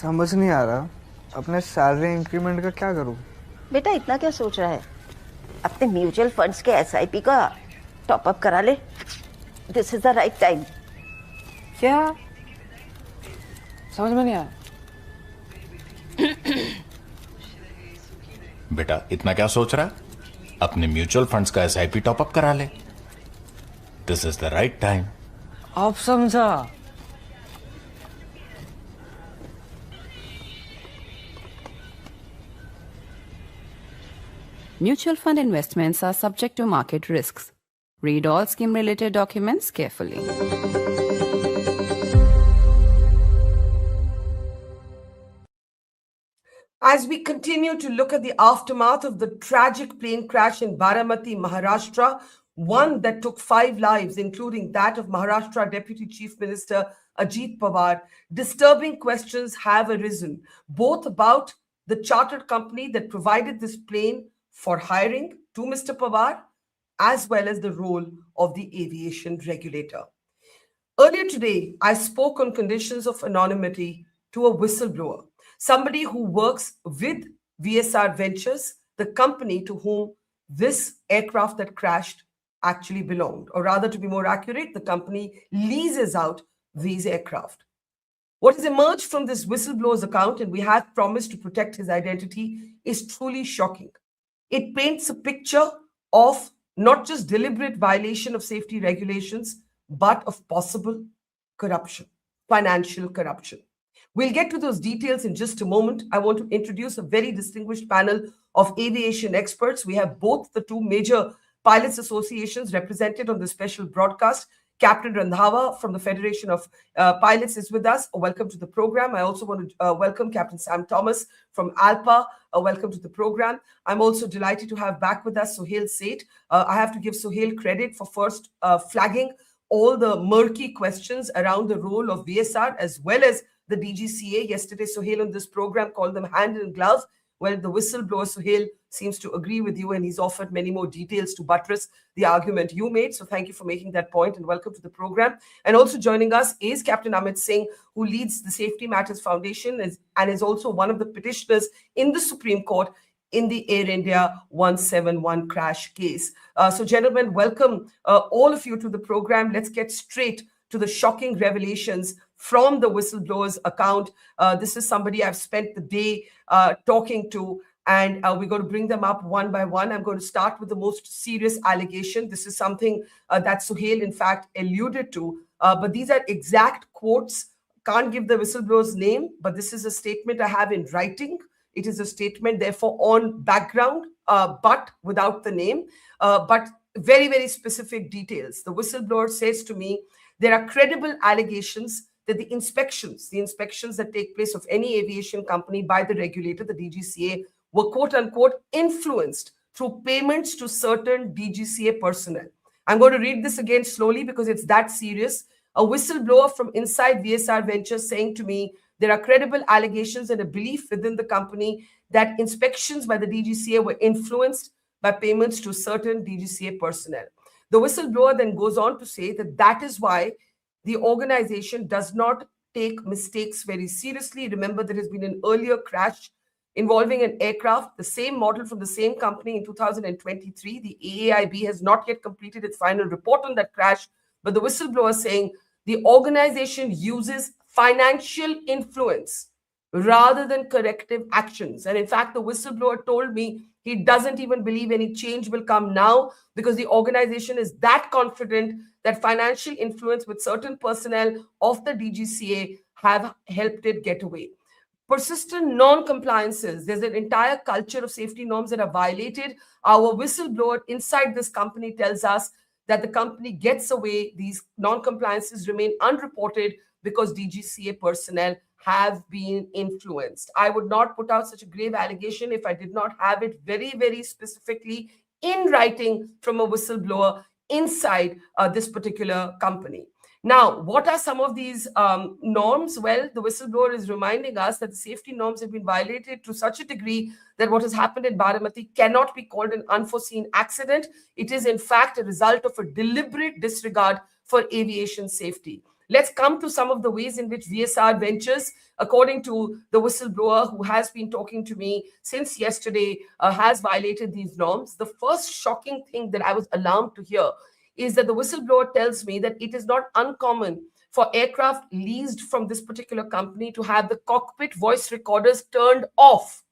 समझ नहीं आ रहा अपने सैलरी इंक्रीमेंट का क्या करूं। बेटा इतना क्या सोच रहा है? अपने म्यूचुअल फंड्स के एसआईपी का टॉप अप करा ले। This is the right time. क्या समझ में नहीं आया? बेटा इतना क्या सोच रहा है? अपने म्यूचुअल फंड्स का एसआईपी टॉप अप करा ले। This is the right time. अब समझा। Mutual fund investments are subject to market risks. Read all scheme-related documents carefully. As we continue to look at the aftermath of the tragic plane crash in Baramati, Maharashtra, one that took 5 lives, including that of Maharashtra Deputy Chief Minister Ajit Pawar, disturbing questions have arisen, both about the chartered company that provided this plane for hiring to Mr. Pawar, as well as the role of the Aviation Regulator. Earlier today, I spoke on conditions of anonymity to a whistleblower, somebody who works with VSR Ventures, the company to whom this aircraft that crashed actually belonged, or rather, to be more accurate, the company leases out these aircraft. What has emerged from this whistleblower's account, and we have promised to protect his identity, is truly shocking. It paints a picture of not just deliberate violation of safety regulations, but of possible corruption, financial corruption. We'll get to those details in just a moment. I want to introduce a very distinguished panel of aviation experts. We have both the two major pilots associations represented on the special broadcast. Captain Randhawa from the Federation of Pilots is with us. Welcome to the program. I also want to welcome Captain Sam Thomas from ALPA. Welcome to the program. I'm also delighted to have back with us Sohail Seth. I have to give Sohail credit for first flagging all the murky questions around the role of VSR as well as the DGCA. Yesterday, Sohail on this program called them hand in glove. Well, the whistleblower, Sohail, seems to agree with you, and he's offered many more details to buttress the argument you made. So thank you for making that point, and welcome to the program. And also joining us is Captain Amit Singh, who leads the Safety Matters Foundation and is also one of the petitioners in the Supreme Court in the Air India 171 crash case. So gentlemen, welcome all of you to the program. Let's get straight to the shocking revelations from the whistleblower's account. This is somebody I've spent the day talking to, and we're going to bring them up one by one. I'm going to start with the most serious allegation. This is something that Sohail, in fact, alluded to, but these are exact quotes. Can't give the whistleblower's name, but this is a statement I have in writing. It is a statement, therefore, on background, but without the name, but very, very specific details. The whistleblower says to me, there are credible allegations that the inspections that take place of any aviation company by the regulator, the DGCA, were quote unquote influenced through payments to certain DGCA personnel. I'm going to read this again slowly because it's that serious. A whistleblower from inside VSR Ventures saying to me, there are credible allegations and a belief within the company that inspections by the DGCA were influenced by payments to certain DGCA personnel. The whistleblower then goes on to say that that is why the organization does not take mistakes very seriously. Remember, there has been an earlier crash involving an aircraft, the same model from the same company in 2023. The AAIB has not yet completed its final report on that crash, but the whistleblower is saying the organization uses financial influence rather than corrective actions. And in fact, the whistleblower told me he doesn't even believe any change will come now because the organization is that confident that financial influence with certain personnel of the DGCA have helped it get away. Persistent non-compliances. There's an entire culture of safety norms that are violated. Our whistleblower inside this company tells us that the company gets away. These non-compliances remain unreported because DGCA personnel have been influenced. I would not put out such a grave allegation if I did not have it very, very specifically in writing from a whistleblower inside this particular company. Now, what are some of these norms? Well, the whistleblower is reminding us that the safety norms have been violated to such a degree that what has happened in Baramati cannot be called an unforeseen accident. It is, in fact, a result of a deliberate disregard for aviation safety. let's come to some of the ways in which VSR Ventures, according to the whistleblower who has been talking to me since yesterday, has violated these norms. The first shocking thing that I was alarmed to hear is that the whistleblower tells me that it is not uncommon for aircraft leased from this particular company to have the cockpit voice recorders turned off.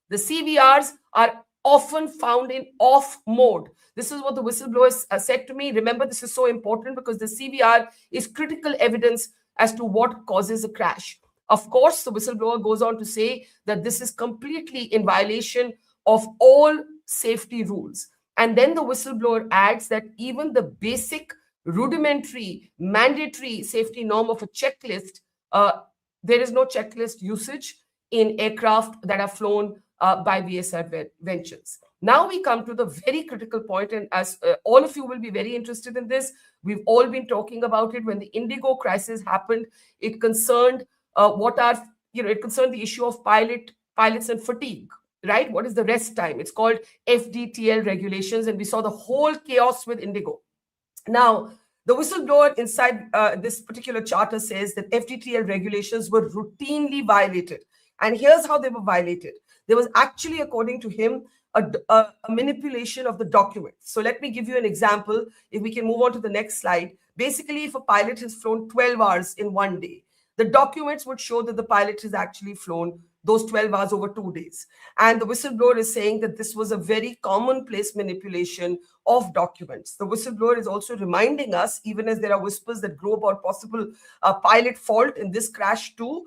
The CVRs are often found in off mode. This is what the whistleblower said to me. Remember, this is so important because the CVR is critical evidence as to what causes a crash. Of course, the whistleblower goes on to say that this is completely in violation of all safety rules. And then the whistleblower adds that even the basic, rudimentary, mandatory safety norm of a checklist, there is no checklist usage in aircraft that are flown by VSR Ventures. Now we come to the very critical point, and as all of you will be very interested in this, we've all been talking about it. When the Indigo crisis happened, it concerned it concerned the issue of pilots and fatigue, right? What is the rest time? It's called FDTL regulations, and we saw the whole chaos with Indigo. Now, the whistleblower inside this particular charter says that FDTL regulations were routinely violated. And here's how they were violated. There was actually, according to him, a manipulation of the documents. So let me give you an example. If we can move on to the next slide. Basically, if a pilot has flown 12 hours in one day, the documents would show that the pilot has actually flown those 12 hours over 2 days. And the whistleblower is saying that this was a very commonplace manipulation of documents. The whistleblower is also reminding us, even as there are whispers that grow about possible pilot fault in this crash too,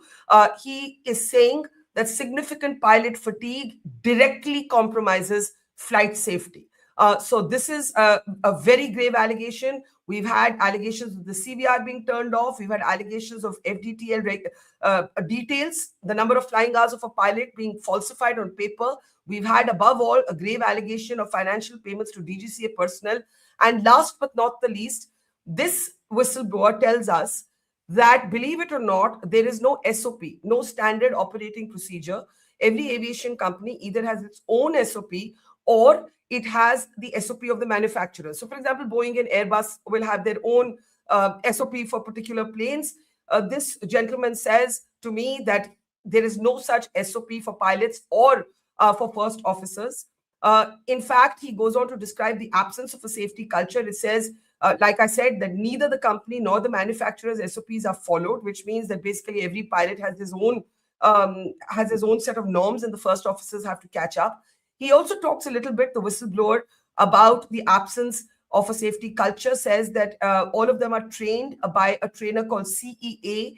he is saying that significant pilot fatigue directly compromises flight safety. So this is a very grave allegation. We've had allegations of the CVR being turned off. We've had allegations of FDTL details, the number of flying hours of a pilot being falsified on paper. We've had, above all, a grave allegation of financial payments to DGCA personnel. And last but not the least, this whistleblower tells us that, believe it or not, there is no SOP, no standard operating procedure. Every aviation company either has its own SOP or it has the SOP of the manufacturer. So, for example, Boeing and Airbus will have their own SOP for particular planes. This gentleman says to me that there is no such SOP for pilots or for first officers. In fact, he goes on to describe the absence of a safety culture. It says, like I said, that neither the company nor the manufacturer's SOPs are followed, which means that basically every pilot has his own set of norms, and the first officers have to catch up. He also talks a little bit, the whistleblower, about the absence of a safety culture, says that all of them are trained by a trainer called CEA.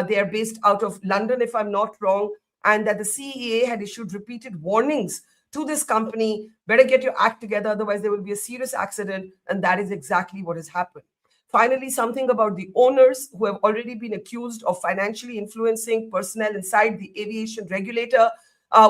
They are based out of London, if I'm not wrong, and that the CEA had issued repeated warnings to this company, better get your act together, otherwise there will be a serious accident, and that is exactly what has happened. Finally, something about the owners who have already been accused of financially influencing personnel inside the aviation regulator.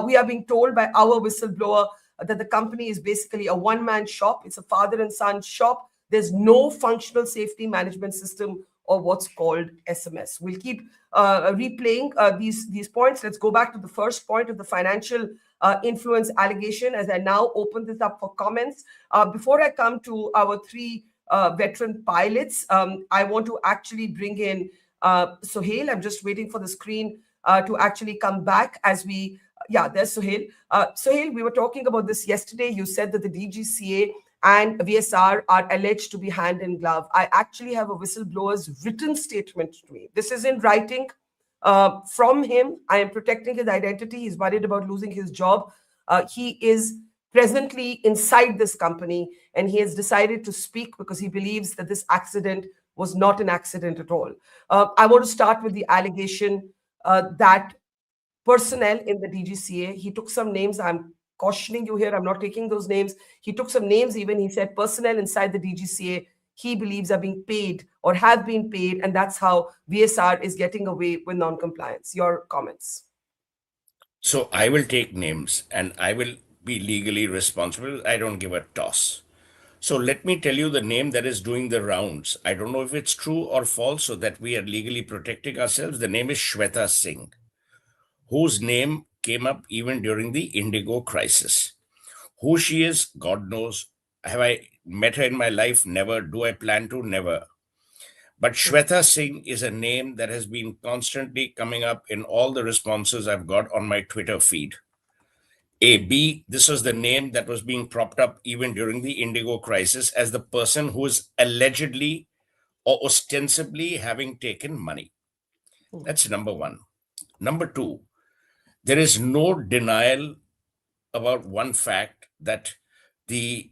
We are being told by our whistleblower that the company is basically a one-man shop. It's a father and son shop. There's no functional safety management system, or what's called SMS. We'll keep replaying these points. Let's go back to the first point of the financial influence allegation as I now open this up for comments. Before I come to our three veteran pilots, I want to actually bring in Sohail. I'm just waiting for the screen to actually come back as we... Yeah, there's Sohail. Sohail, we were talking about this yesterday. You said that the DGCA and VSR are alleged to be hand in glove. I actually have a whistleblower's written statement to me. This is in writing from him. I am protecting his identity. He's worried about losing his job. He is presently inside this company, and he has decided to speak because he believes that this accident was not an accident at all. I want to start with the allegation that personnel in the DGCA, he took some names. I'm cautioning you here. I'm not taking those names. He took some names even. He said personnel inside the DGCA, he believes are being paid or have been paid. And that's how VSR is getting away with non-compliance. Your comments. So I will take names and I will be legally responsible. I don't give a toss. So let me tell you the name that is doing the rounds. I don't know if it's true or false, so that we are legally protecting ourselves. The name is Shweta Singh, whose name came up even during the Indigo crisis. Who she is, God knows. Have I met her in my life? Never. Do I plan to? Never. But Shweta Singh is a name that has been constantly coming up in all the responses I've got on my Twitter feed. B, this was the name that was being propped up even during the Indigo crisis as the person who is allegedly or ostensibly having taken money. That's number one. Number two, there is no denial about one fact that the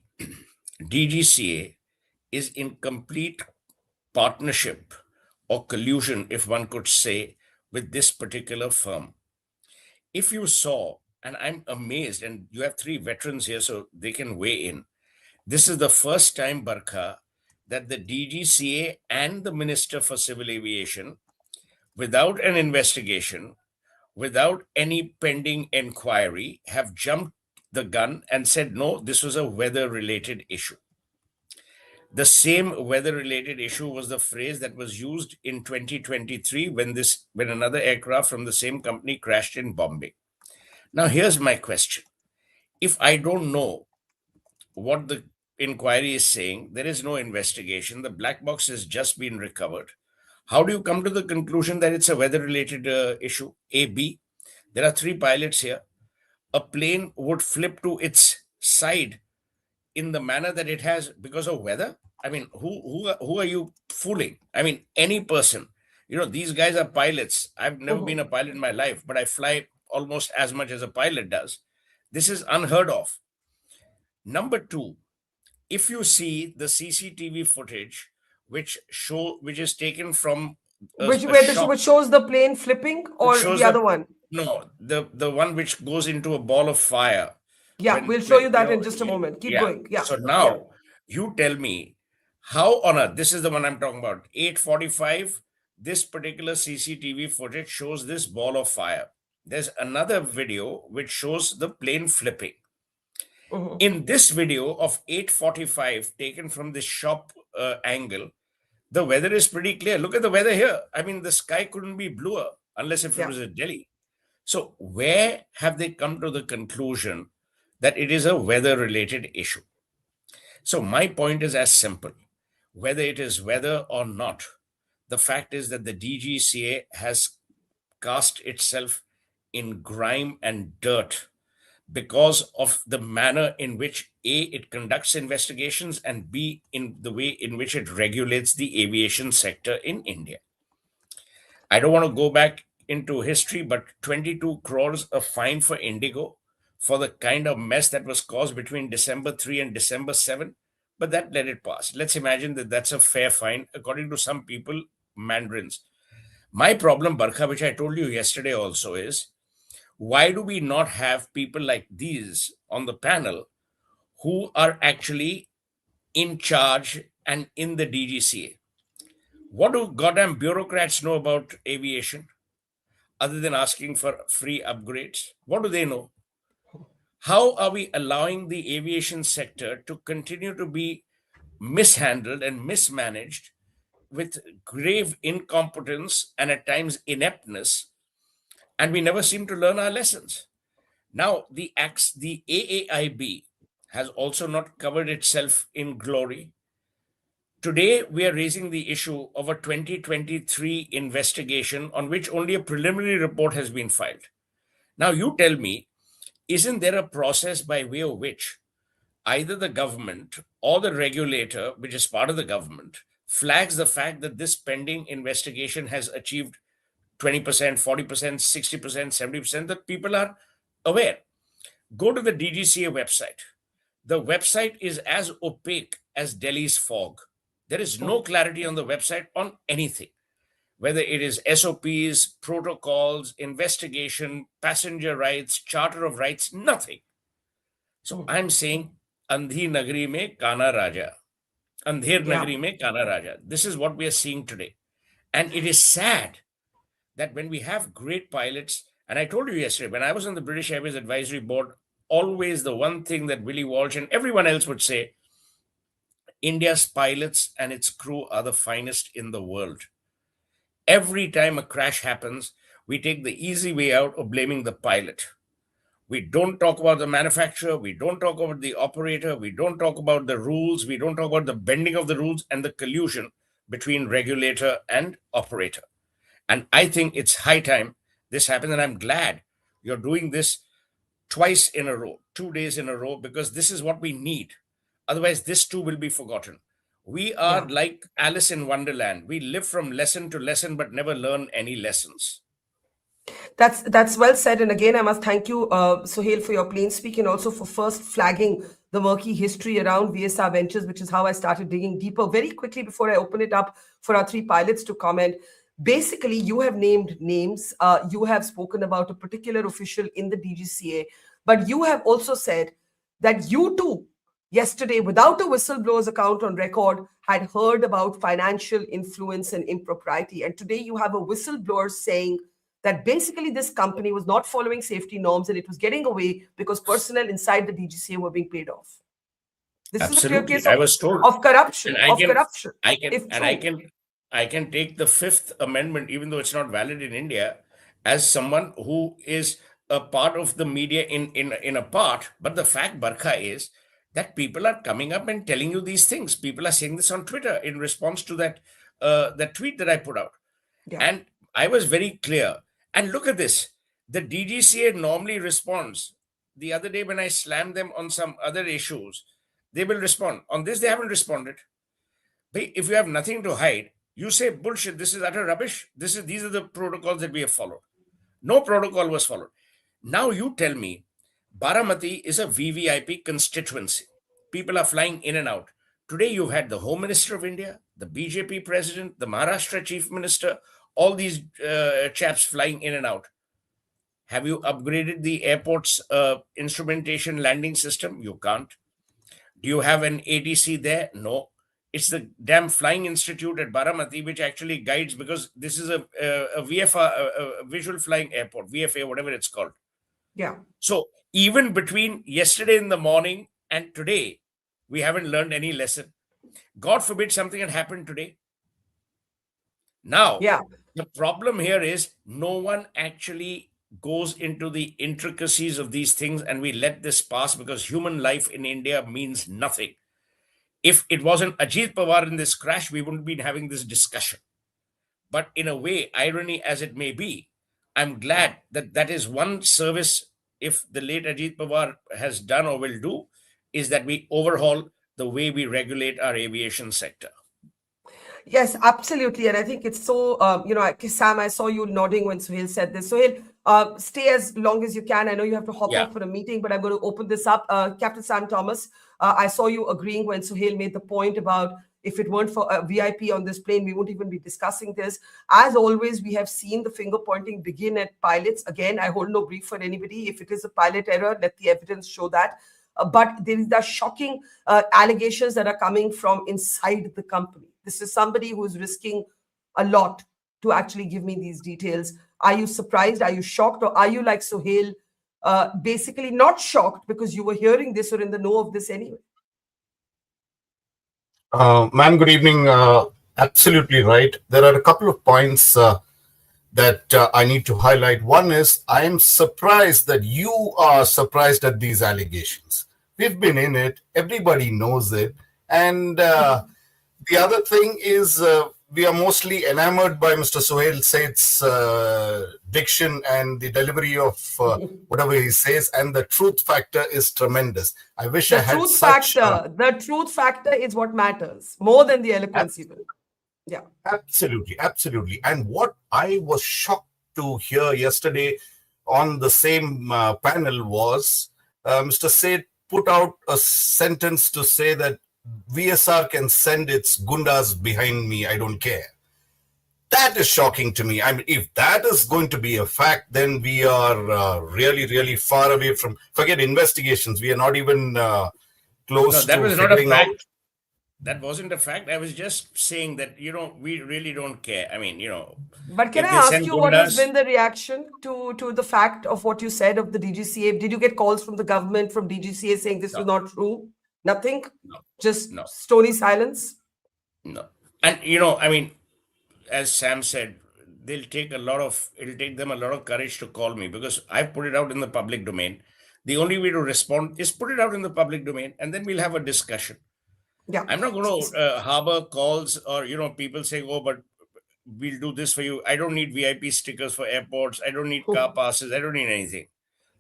DGCA is in complete partnership or collusion, if one could say, with this particular firm. If you saw, and I'm amazed, and you have three veterans here, so they can weigh in. This is the first time, Barkha, that the DGCA and the Minister for Civil Aviation, without an investigation, without any pending inquiry, have jumped the gun and said, no, this was a weather-related issue. The same weather-related issue was the phrase that was used in 2023 when another aircraft from the same company crashed in Bombay. Now, here's my question. If I don't know what the inquiry is saying, there is no investigation, the black box has just been recovered. How do you come to the conclusion that it's a weather-related issue? A, B, there are three pilots here. A plane would flip to its side in the manner that it has because of weather. I mean, who are you fooling? I mean, any person. You know, these guys are pilots. I've never been a pilot in my life, but I fly almost as much as a pilot does. This is unheard of. Number two, if you see the CCTV footage, which is taken from Which shows the plane flipping, or the other one? No, the one which goes into a ball of fire. Yeah, we'll show you that in just a moment. Keep going. Yeah. So now you tell me how on earth, this is the one I'm talking about, 8:45, this particular CCTV footage shows this ball of fire. There's another video which shows the plane flipping. In this video of 8:45 taken from the shop angle, the weather is pretty clear. Look at the weather here. I mean, the sky couldn't be bluer unless if it was in Delhi. So where have they come to the conclusion that it is a weather-related issue? So my point is as simple. Whether it is weather or not, the fact is that the DGCA has cast itself in grime and dirt because of the manner in which A, it conducts investigations, and B, in the way in which it regulates the aviation sector in India. I don't want to go back into history, but 22 crores a fine for Indigo for the kind of mess that was caused between December 3 and December 7. But that let it pass. Let's imagine that that's a fair fine, according to some people, mandarins. My problem, Barkha, which I told you yesterday also, is why do we not have people like these on the panel who are actually in charge and in the DGCA? What do goddamn bureaucrats know about aviation other than asking for free upgrades? What do they know? How are we allowing the aviation sector to continue to be mishandled and mismanaged with grave incompetence and at times ineptness, and we never seem to learn our lessons? Now, the AAIB has also not covered itself in glory. Today, we are raising the issue of a 2023 investigation on which only a preliminary report has been filed. Now, you tell me, isn't there a process by way of which either the government or the regulator, which is part of the government, flags the fact that this pending investigation has achieved 20%, 40%, 60%, 70%, that people are aware? Go to the DGCA website. The website is as opaque as Delhi's fog. There is no clarity on the website on anything, whether it is SOPs, protocols, investigation, passenger rights, charter of rights, nothing. So I'm saying, Andhi Nagri mein Kana Raja. Andher Nagri mein Kana Raja. This is what we are seeing today. And it is sad that when we have great pilots, and I told you yesterday, when I was on the British Airways Advisory Board, always the one thing that Willie Walsh and everyone else would say, India's pilots and its crew are the finest in the world. Every time a crash happens, we take the easy way out of blaming the pilot. We don't talk about the manufacturer. We don't talk about the operator. We don't talk about the rules. We don't talk about the bending of the rules and the collusion between regulator and operator. And I think it's high time this happens. And I'm glad you're doing this twice in a row, 2 days in a row, because this is what we need. Otherwise, this too will be forgotten. We are Yeah. like Alice in Wonderland. We live from lesson to lesson, but never learn any lessons. That's well said. And again, I must thank you, Sohail, for your plain speak and also for first flagging the murky history around VSR Ventures, which is how I started digging deeper. Very quickly, before I open it up for our three pilots to comment, basically, you have named names. You have spoken about a particular official in the DGCA, but you have also said that you too, yesterday, without a whistleblower's account on record, had heard about financial influence and impropriety. And today you have a whistleblower saying that basically this company was not following safety norms and it was getting away because personnel inside the DGCA were being paid off. This is a clear Absolutely. case I was told. of corruption. And I if can true. I can take the Fifth Amendment, even though it's not valid in India, as someone who is a part of the media in a part. But the fact, Barkha, is that people are coming up and telling you these things. People are saying this on Twitter in response to that tweet that I put out. Yeah. And I was very clear. And look at this. The DGCA normally responds. The other day when I slammed them on some other issues, they will respond. On this, they haven't responded. But if you have nothing to hide, you say bullshit, this is utter rubbish. These are the protocols that we have followed. No protocol was followed. Now you tell me, Baramati is a VVIP constituency. People are flying in and out. Today you've had the Home Minister of India, the BJP President, the Maharashtra Chief Minister, all these chaps flying in and out. Have you upgraded the airport's instrumentation landing system? You can't. Do you have an ADC there? No. It's the damn Flying Institute at Baramati, which actually guides, because this is a VFR, a visual flying airport, VFA, whatever it's called. Yeah. So even between yesterday in the morning and today, we haven't learned any lesson. God forbid something had happened today. Now, Yeah. the problem here is no one actually goes into the intricacies of these things, and we let this pass because human life in India means nothing. If it wasn't Ajit Pawar in this crash, we wouldn't be having this discussion. But in a way, irony as it may be, I'm glad that that is one service, if the late Ajit Pawar has done or will do, is that we overhaul the way we regulate our aviation sector. Yes, absolutely. And I think it's so, Sam, I saw you nodding when Sohail said this. Sohail, stay as long as you can. I know you have to hop off for a meeting, but I'm going to open this up. Captain Sam Thomas, I saw you agreeing when Sohail made the point about if it weren't for a VIP on this plane, we won't even be discussing this. As always, we have seen the finger pointing begin at pilots. Again, I hold no brief for anybody. If it is a pilot error, let the evidence show that. But there is the shocking allegations that are coming from inside the company. This is somebody who is risking a lot to actually give me these details. Are you surprised? Are you shocked? Or are you like Sohail, basically not shocked because you were hearing this or in the know of this anyway? Ma'am, good evening. Absolutely right. There are a couple of points that I need to highlight. One is I am surprised that you are surprised at these allegations. We've been in it. Everybody knows it. And the other thing is we are mostly enamored by Mr. Sohail Seth's diction and the delivery of whatever he says. And the truth factor is tremendous. I wish I had such... The truth factor is what matters more than the eloquence even. Yeah, absolutely, absolutely. And what I was shocked to hear yesterday on the same panel was Mr. Seth put out a sentence to say that VSR can send its gundas behind me, I don't care. That is shocking to me. I mean, if that is going to be a fact, then we are really, really far away from, forget investigations. We are not even close that to was not a figuring fact. out. That wasn't a fact. I was just saying that, we really don't care. I mean, But can I ask you what has been the reaction to the fact of what you said of the DGCA? Did you get calls from the government, from DGCA saying this is not true? Nothing? No. Just No. stony silence? No. And, I mean, as Sam said, it'll take them a lot of courage to call me because I've put it out in the public domain. The only way to respond is put it out in the public domain and then we'll have a discussion. Yeah. I'm not going to harbor calls or, people saying, oh, but we'll do this for you. I don't need VIP stickers for airports. I don't need car passes. I don't need anything.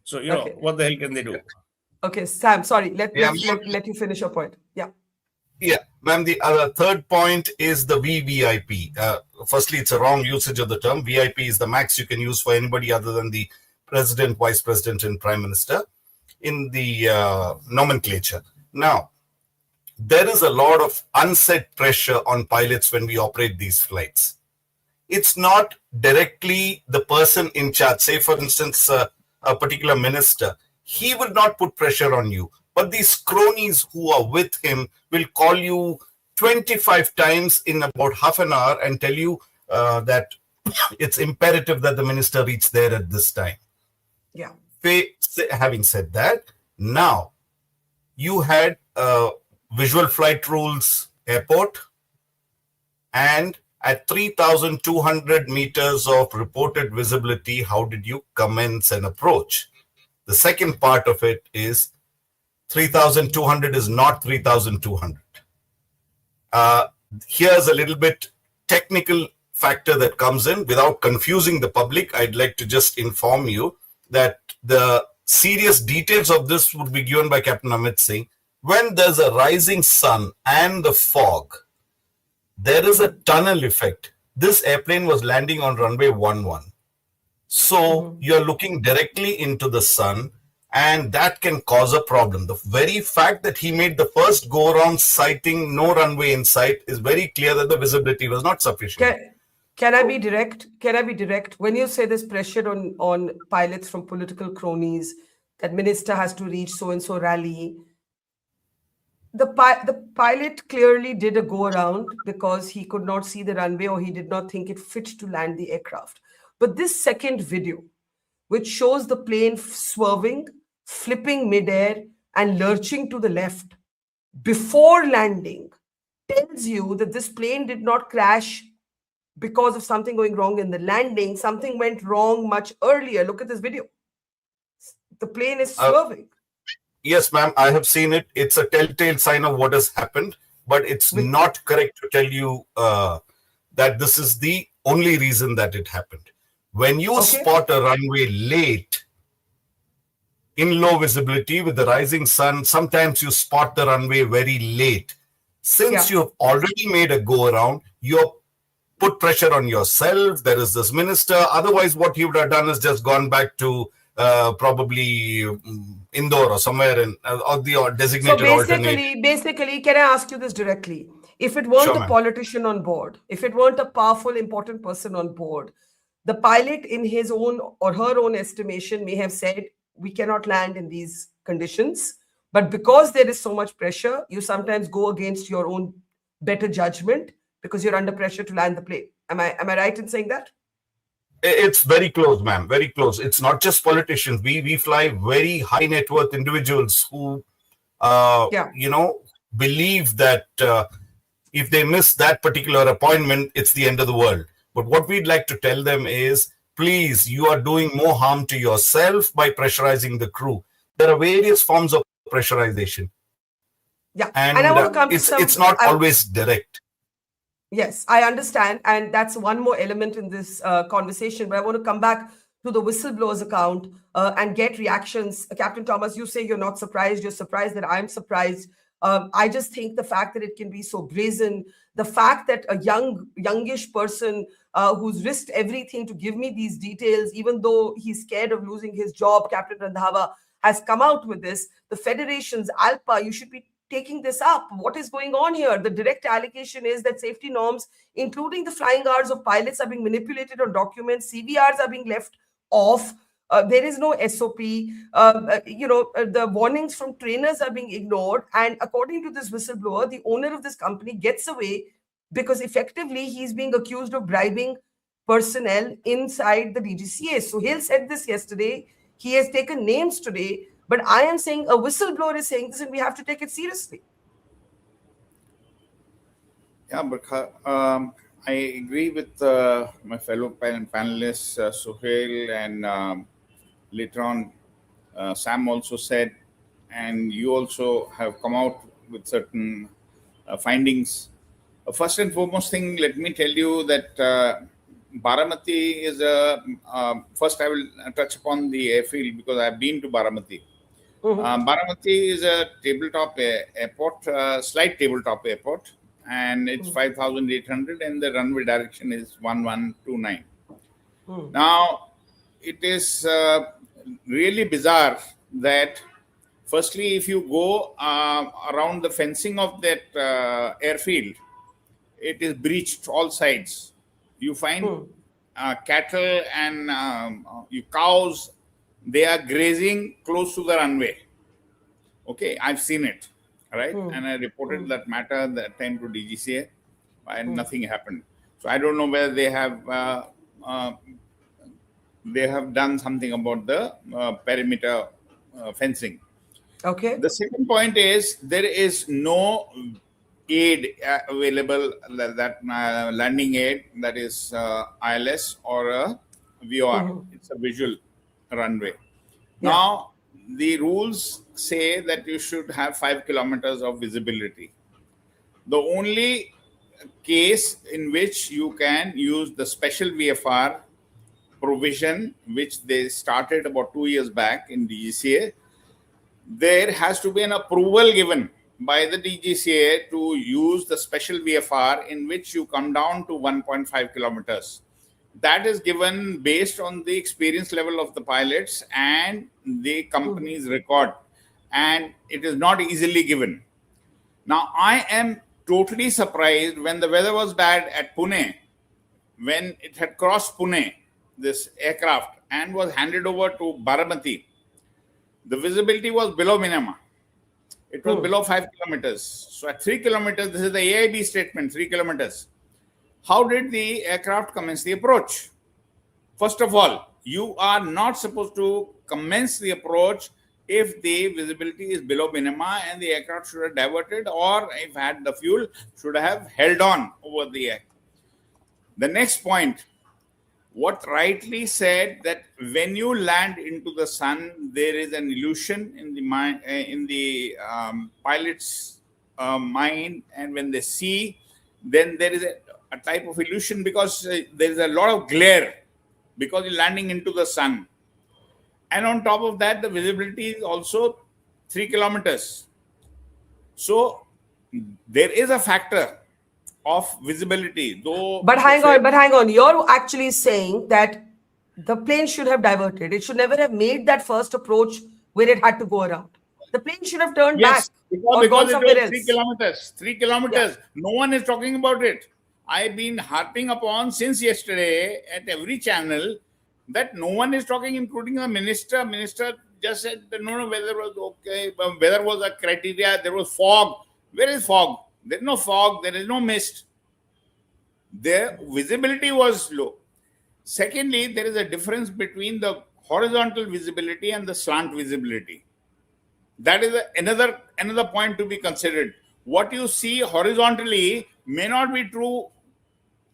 So, Okay. what the hell can they do? Okay, Sam, sorry. Let Yeah, let you finish your point. Yeah. Yeah, ma'am, the third point is the VVIP. Firstly, it's a wrong usage of the term. VIP is the max you can use for anybody other than the president, vice president, and prime minister in the nomenclature. Now, there is a lot of unsaid pressure on pilots when we operate these flights. It's not directly the person in charge. Say, for instance, a particular minister. He will not put pressure on you. But these cronies who are with him will call you 25 times in about half an hour and tell you that it's imperative that the minister reach there at this time. Yeah. Having said that, now you had visual flight rules airport, and at 3,200 meters of reported visibility, how did you commence an approach? The second part of it is 3,200 is not 3,200. Here's a little bit technical factor that comes in. Without confusing the public, I'd like to just inform you that the serious details of this would be given by Captain Amit Singh. When there's a rising sun and the fog, there is a tunnel effect. This airplane was landing on runway 11. So you're looking directly into the sun, and that can cause a problem. The very fact that he made the first go-around sighting no runway in sight is very clear that the visibility was not sufficient. Can I be direct? Can I be direct? When you say there's pressure on pilots from political cronies, that minister has to reach so-and-so rally, the pilot clearly did a go-around because he could not see the runway or he did not think it fit to land the aircraft. But this second video, which shows the plane swerving, flipping midair, and lurching to the left before landing, tells you that this plane did not crash because of something going wrong in the landing. Something went wrong much earlier. Look at this video. The plane is swerving. Yes, ma'am, I have seen it. It's a telltale sign of what has happened, but it's not correct to tell you that this is the only reason that it happened. When you spot a runway late, in low visibility with the rising sun, sometimes you spot the runway very late. Since you have already made a go around, you put pressure on yourself. There is this minister. Otherwise, what he would have done is just gone back to probably Indore or somewhere in or the designated alternate. Basically, can I ask you this directly? If it weren't a politician on board, if it weren't a powerful, important person on board, the pilot in his own or her own estimation may have said, we cannot land in these conditions. But because there is so much pressure, you sometimes go against your own better judgment because you're under pressure to land the plane. Am I right in saying that? It's very close, ma'am. Very close. It's not just politicians. We fly very high net worth individuals who, believe that if they miss that particular appointment, it's the end of the world. But what we'd like to tell them is, please, you are doing more harm to yourself by pressurizing the crew. There are various forms of pressurization. Yeah, and I want to come to it's not always direct. Yes, I understand. And that's one more element in this conversation. But I want to come back to the whistleblowers account and get reactions. Captain Thomas, you say you're not surprised. You're surprised that I'm surprised. I just think the fact that it can be so brazen, the fact that a youngish person who's risked everything to give me these details, even though he's scared of losing his job, Captain Randhawa, has come out with this. The federations, ALPA, you should be taking this up. What is going on here? The direct allegation is that safety norms, including the flying hours of pilots, are being manipulated on documents. CVRs are being left off. There is no SOP. The warnings from trainers are being ignored. And according to this whistleblower, the owner of this company gets away because effectively he's being accused of bribing personnel inside the DGCA. So Hale said this yesterday. He has taken names today. But I am saying a whistleblower is saying this and we have to take it seriously. Yeah, Barkha, I agree with my fellow panelists, Suhail, and later on, Sam also said, and you also have come out with certain findings. First and foremost thing, let me tell you that Baramati is first I will touch upon the airfield because I have been to Baramati. Baramati is a tabletop airport, slight tabletop airport, and it's 5,800 and the runway direction is 1129. Now, it is really bizarre that firstly, if you go around the fencing of that airfield, it is breached all sides. You find cattle and cows, they are grazing close to the runway. Okay, I've seen it, right? And I reported that matter at that time to DGCA, and nothing happened. So I don't know whether they have done something about the perimeter fencing. Okay. The second point is there is no aid available, that landing aid, that is ILS or a VOR. It's a visual runway. Now, the rules say that you should have 5 kilometers of visibility. The only case in which you can use the special VFR provision, which they started about 2 years back in DGCA, there has to be an approval given by the DGCA to use the special VFR in which you come down to 1.5 kilometers. That is given based on the experience level of the pilots and the company's record, and it is not easily given. Now, I am totally surprised when the weather was bad at Pune, when it had crossed Pune, this aircraft, and was handed over to Baramati. The visibility was below minima. It was below 5 kilometers. So at 3 kilometers, this is the AIB statement, 3 kilometers. How did the aircraft commence the approach? First of all, you are not supposed to commence the approach if the visibility is below minima, and the aircraft should have diverted, or if had the fuel, should have held on over the air. The next point, what rightly said that when you land into the sun, there is an illusion in the mind, pilot's mind, and when they see, then there is a type of illusion because there is a lot of glare because you're landing into the sun. And on top of that, the visibility is also 3 kilometers. So there is a factor of visibility, though. But hang on. You're actually saying that the plane should have diverted. It should never have made that first approach where it had to go around. The plane should have turned back or gone somewhere else. 3 kilometers. 3 kilometers. Yeah. No one is talking about it. I've been harping upon since yesterday at every channel that no one is talking, including the minister. Minister just said that no, weather was okay. Weather was a criteria. There was fog. Where is fog? There is no fog. There is no mist. The visibility was low. Secondly, there is a difference between the horizontal visibility and the slant visibility. That is another point to be considered. What you see horizontally may not be true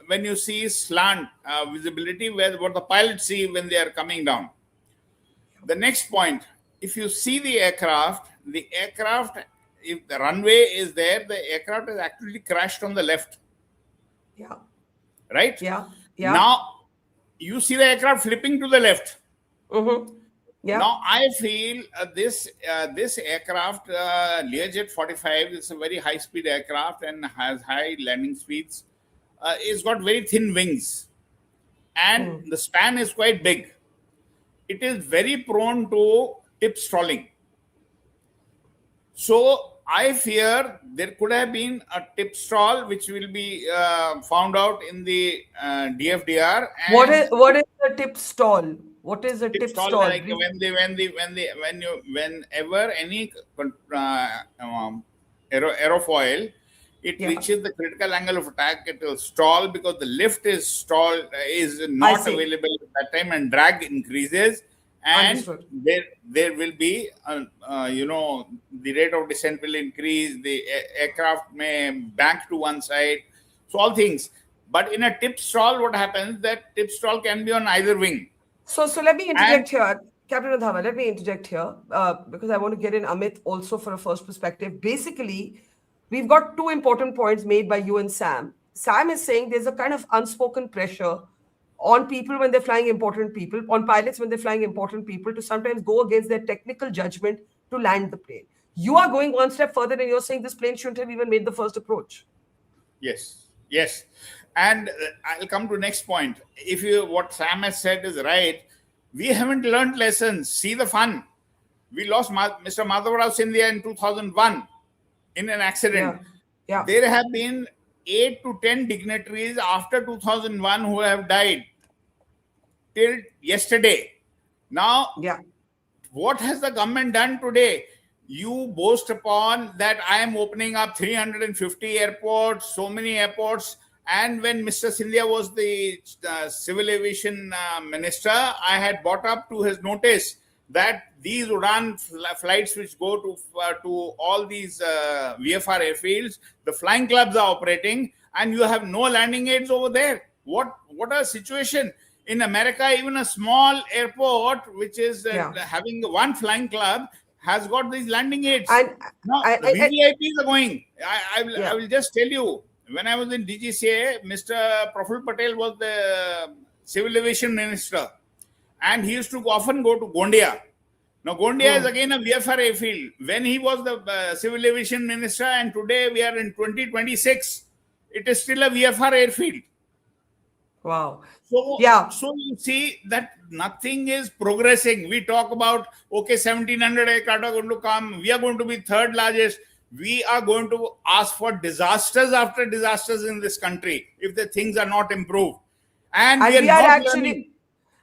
when you see slant visibility, what the pilots see when they are coming down. The next point, if you see the aircraft, if the runway is there, the aircraft is actually crashed on the left. Yeah. Right? Yeah. Now, you see the aircraft flipping to the left. Yeah. Now, I feel this aircraft, Learjet 45, is a very high-speed aircraft and has high landing speeds. It's got very thin wings, and the span is quite big. It is very prone to tip stalling. So I fear there could have been a tip stall, which will be found out in the DFDR. And what is the tip stall? What is a tip stall? Like whenever any aerofoil, it reaches the critical angle of attack, it will stall because the lift is not available at that time, and drag increases, and there will be the rate of descent will increase, the aircraft may bank to one side, so all things. But in a tip stall, what happens, that tip stall can be on either wing. So let me interject here, Captain Adhama, let me interject here because I want to get in Amit also for a first perspective. Basically, we've got two important points made by you and Sam. Sam is saying there's a kind of unspoken pressure on people when they're flying important people, on pilots when they're flying important people, to sometimes go against their technical judgment to land the plane. You are going one step further and you're saying this plane shouldn't have even made the first approach. Yes, yes. And I'll come to next point. If you what Sam has said is right, we haven't learned lessons. See the fun. We lost Mr. Madhavrao Scindia in 2001 in an accident. Yeah. There have been 8 to 10 dignitaries after 2001 who have died till yesterday. Now, what has the government done today? You boast upon that I am opening up 350 airports, so many airports. And when Mr. Scindia was the civil aviation minister, I had brought up to his notice that these Udan flights which go to all these VFR airfields, the flying clubs are operating, and you have no landing aids over there. What a situation! In America, even a small airport which is having one flying club has got these landing aids. Now, the VVIPs are going. I will just tell you, when I was in DGCA, Mr. Praful Patel was the civil aviation minister, and he used to often go to Gondia. Now, Gondia is again a VFR airfield. When he was the civil aviation minister, and today we are in 2026, it is still a VFR airfield. Wow. So you see that nothing is progressing. We talk about, okay, 1,700 aircraft are going to come. We are going to be third largest. We are going to ask for disasters after disasters in this country if the things are not improved. And we are not actually...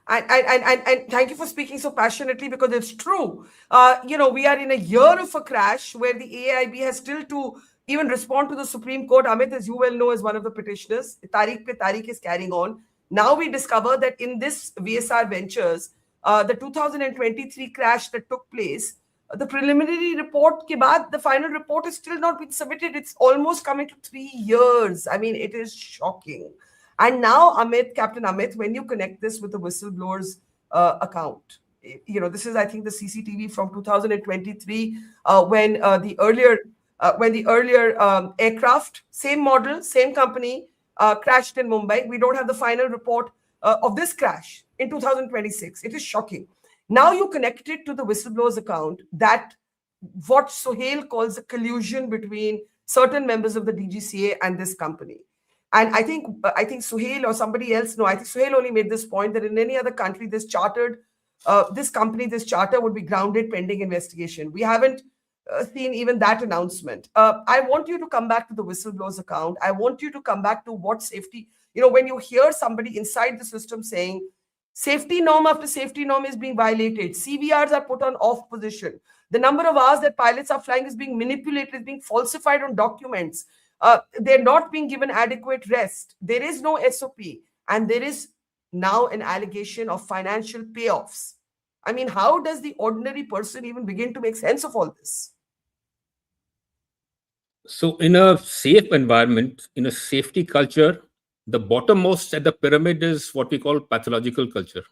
And thank you for speaking so passionately, because it's true. We are in a year of a crash where the AIB has still to even respond to the Supreme Court. Amit, as you well know, is one of the petitioners. Tariq pe Tariq is carrying on. Now we discover that in this VSR Ventures, the 2023 crash that took place, the preliminary report ke baad, the final report has still not been submitted. It's almost coming to 3 years. I mean, it is shocking. And now, Amit, Captain Amit, when you connect this with the whistleblowers account, this is, I think, the CCTV from 2023, when the earlier aircraft, same model, same company, crashed in Mumbai. We don't have the final report of this crash in 2026. It is shocking. Now you connect it to the whistleblowers account, that what Sohail calls a collusion between certain members of the DGCA and this company. And I think Sohail or somebody else, I think Sohail only made this point, that in any other country, this charter would be grounded pending investigation. We haven't seen even that announcement. I want you to come back to the whistleblowers account. I want you to come back to what safety, when you hear somebody inside the system saying safety norm after safety norm is being violated, CVRs are put on off position, the number of hours that pilots are flying is being manipulated, is being falsified on documents. They're not being given adequate rest. There is no SOP. And there is now an allegation of financial payoffs. I mean, how does the ordinary person even begin to make sense of all this? So in a safe environment, in a safety culture, the bottommost at the pyramid is what we call pathological culture.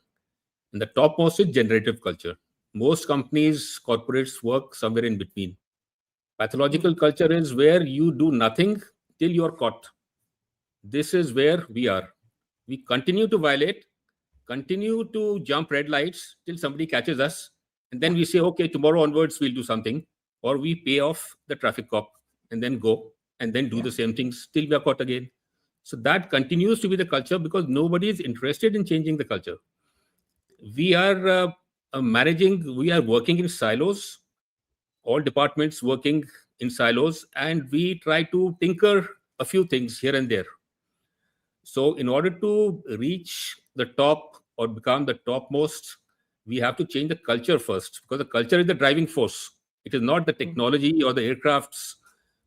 And the topmost is generative culture. Most companies, corporates work somewhere in between. Pathological culture is where you do nothing till you're caught. This is where we are. We continue to violate, continue to jump red lights till somebody catches us. And then we say, okay, tomorrow onwards, we'll do something. Or we pay off the traffic cop and then go and then do the same things till we are caught again. So that continues to be the culture because nobody is interested in changing the culture. We are we are working in silos. All departments working in silos, and we try to tinker a few things here and there. So in order to reach the top or become the topmost, we have to change the culture first, because the culture is the driving force. It is not the technology or the aircrafts,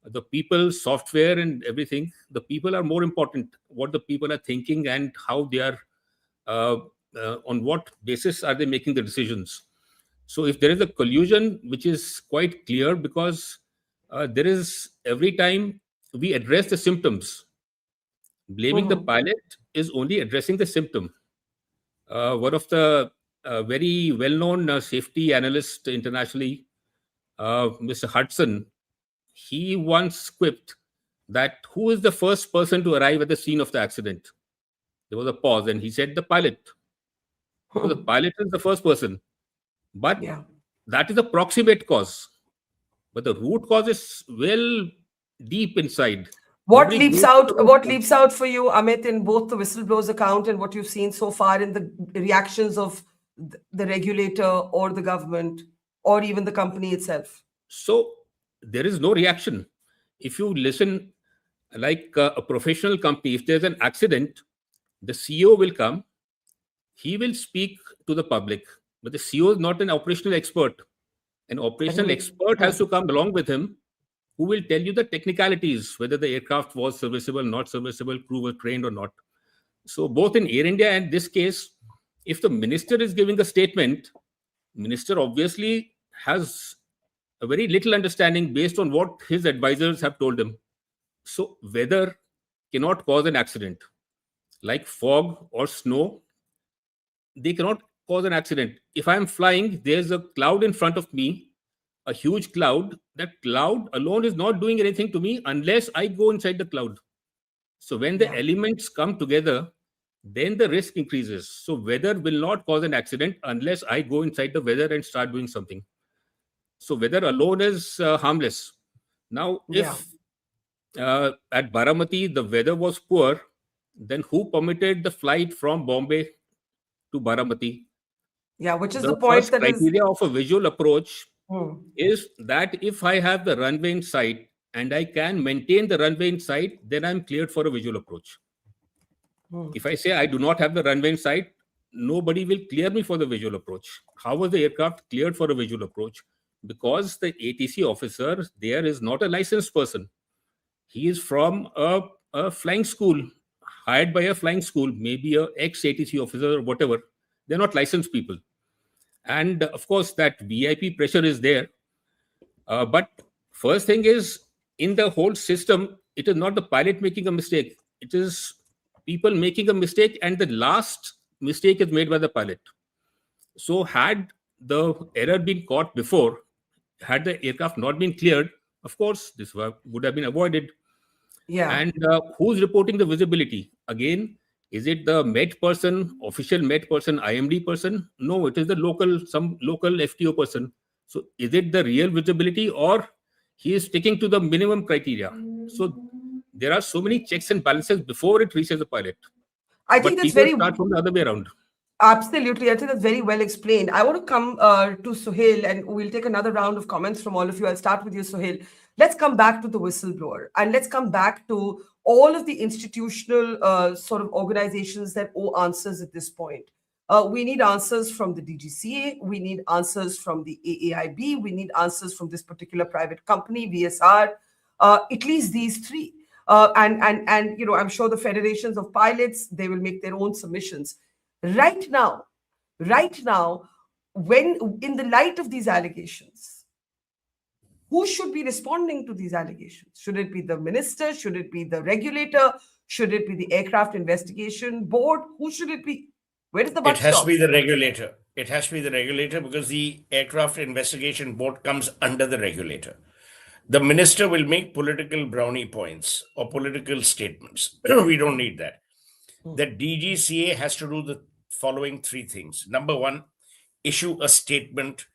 the people, software and everything. The people are more important. What the people are thinking and how they are, on what basis are they making the decisions. So if there is a collusion, which is quite clear, because there is, every time we address the symptoms, blaming the pilot is only addressing the symptom. One of the very well-known safety analysts internationally, Mr. Hudson, he once quipped that who is the first person to arrive at the scene of the accident? There was a pause, and he said the pilot. So the pilot is the first person, but Yeah. that is a proximate cause. But the root cause is well deep inside. What Nobody leaps goes to out? the root What cause. leaps out for you, Amit, in both the whistleblowers account and what you've seen so far in the reactions of the regulator or the government or even the company itself? So there is no reaction. If you listen like a professional company, if there's an accident, the CEO will come, he will speak to the public, but the CEO is not an operational expert. An operational expert has to come along with him, who will tell you the technicalities, whether the aircraft was serviceable, not serviceable, crew was trained or not. So both in Air India and this case, if the minister is giving a statement, minister obviously has a very little understanding based on what his advisors have told him. So weather cannot cause an accident. Like fog or snow, they cannot cause an accident. If I'm flying, there's a cloud in front of me, a huge cloud. That cloud alone is not doing anything to me unless I go inside the cloud. So when the elements come together, then the risk increases. So weather will not cause an accident unless I go inside the weather and start doing something. So weather alone is harmless. Now, if at Baramati the weather was poor, then who permitted the flight from Bombay to Baramati? Yeah, which is The the point first that is. criteria of a visual approach is that if I have the runway in sight and I can maintain the runway in sight, then I'm cleared for a visual approach. If I say I do not have the runway in sight, nobody will clear me for the visual approach. How was the aircraft cleared for a visual approach? Because the ATC officer there is not a licensed person. He is from a flying school, hired by a flying school, maybe a ex-ATC officer or whatever. They're not licensed people. And of course, that VIP pressure is there. But first thing is, in the whole system, it is not the pilot making a mistake. It is people making a mistake, and the last mistake is made by the pilot. So had the error been caught before, had the aircraft not been cleared, of course, this would have been avoided. Yeah. And who's reporting the visibility? Again, is it the Met person, official Met person, IMD person? No, it is the some local FTO person. So is it the real visibility, or he is sticking to the minimum criteria? So there are so many checks and balances before it reaches the pilot. I think But that's people very. start from the other way around. Absolutely. I think that's very well explained. I want to come to Suhail, and we'll take another round of comments from all of you. I'll start with you, Suhail. Let's come back to the whistleblower, and let's come back to all of the institutional sort of organizations that owe answers at this point. We need answers from the DGCA. We need answers from the AAIB. We need answers from this particular private company, VSR. At least these three. And you know, I'm sure the federations of pilots, they will make their own submissions. Right now, when in the light of these allegations, who should be responding to these allegations? Should it be the minister? Should it be the regulator? Should it be the aircraft investigation board? Who should it be? Where does the buck It has stop? to be the regulator. It has to be the regulator because the aircraft investigation board comes under the regulator. The minister will make political brownie points or political statements. We don't need that. The DGCA has to do the following three things. Number one, issue a statement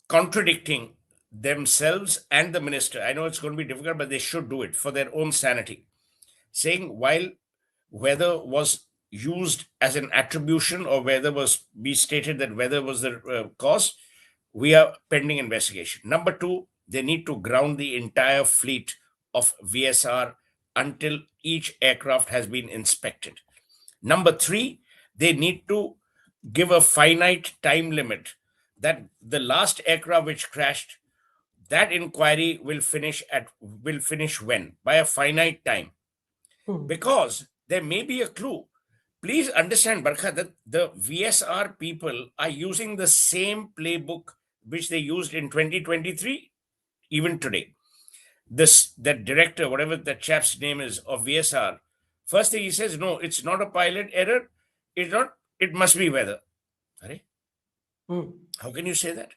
contradicting themselves and the minister. I know it's going to be difficult, but they should do it for their own sanity. Saying while weather was used as an attribution or whether was be stated that weather was the cause, we are pending investigation. Number two, they need to ground the entire fleet of VSR until each aircraft has been inspected. Number three, they need to give a finite time limit that the last aircraft which crashed, that inquiry will finish when? By a finite time. Because there may be a clue. Please understand, Barkha, that the VSR people are using the same playbook which they used in 2023, even today. That director, whatever that chap's name is of VSR, first thing he says, no, it's not a pilot error. It's not. It must be weather. Right? How can you say that?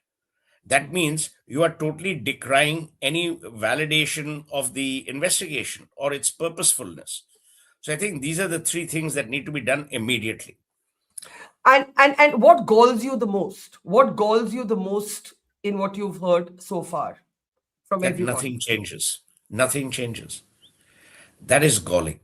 that means you are totally decrying any validation of the investigation or its purposefulness. So I think these are the three things that need to be done immediately. And what galls you the most? What galls you the most in what you've heard so far from That everyone? nothing changes. Nothing changes. That is galling.